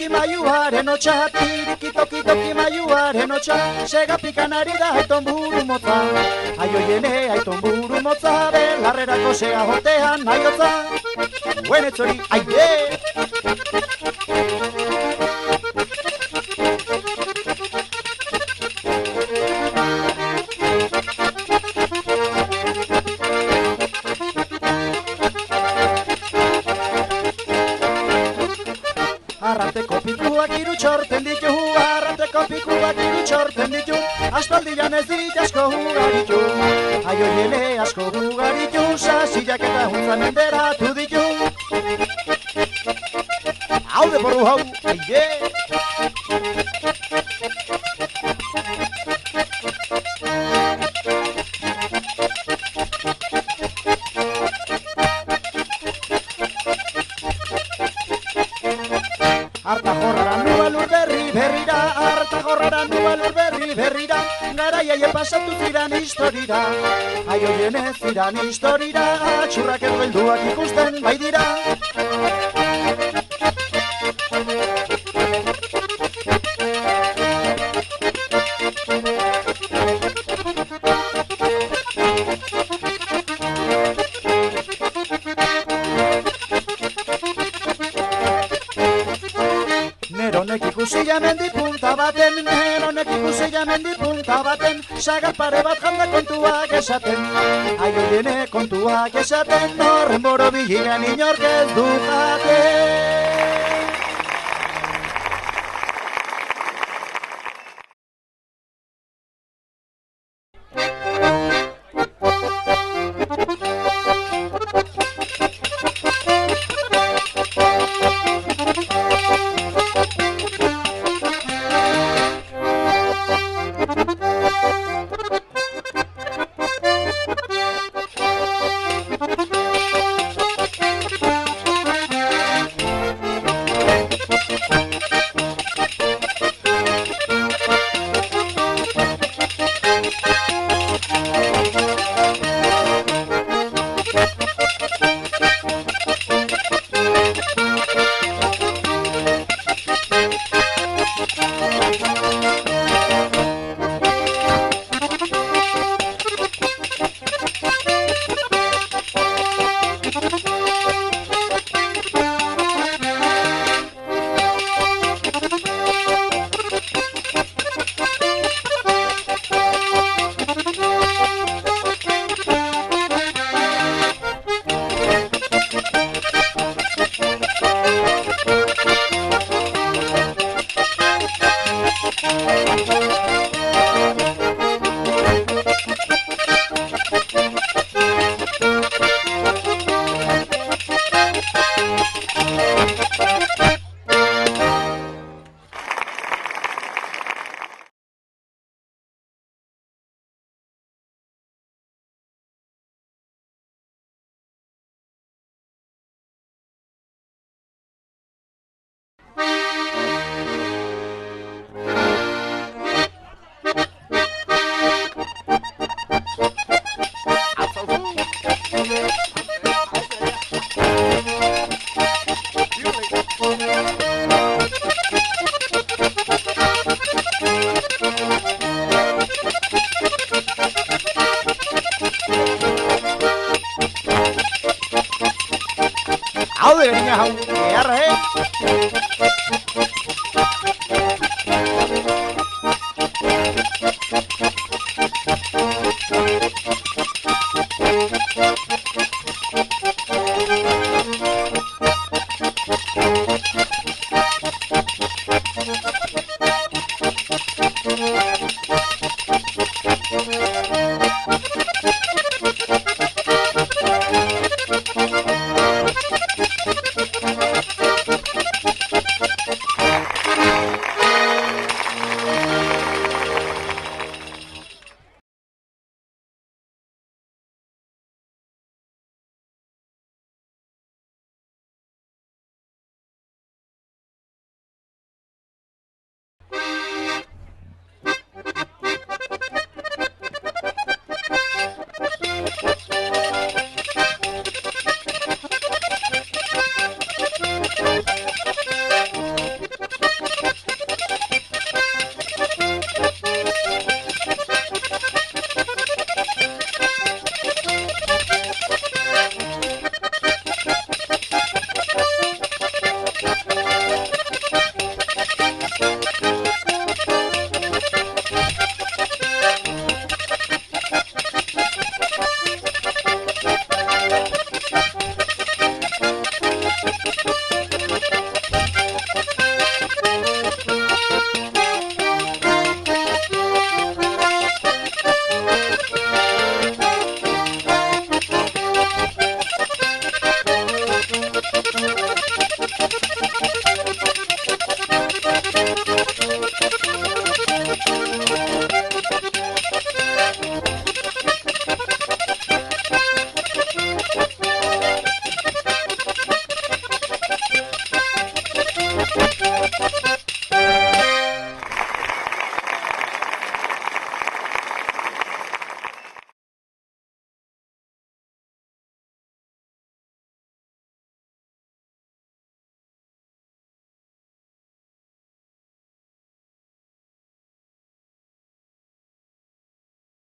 toki maiuaren hotxa, tiriki toki maiuaren hotxa, sega pikanari da aiton buru motza. Aioiene aiton buru motza, belarrerako sega jotean aiotza. Buenetzori, aie! Arrateko pikuak iru txorten ditu, arrateko pikuak iru txorten ditu, aspaldian ez dit asko hugaritu. Aioiene asko hugaritu, sasilak eta huntza menderatu ditu. Hau de porru hau, aie! Arta jorrara nua lur berrira, arta jorrara nua lur berrira, garaiaie pasatu ziran historira. Aioien ez ziran historira, atxurrak edo helduak ikusten bai dira. Neronek ikusi jamendi punta baten, neronek ikusi jamendi punta baten, sagar pare bat janda kontuak esaten. Aioiene kontuak esaten, horren boro bihigan inork ez du jaten.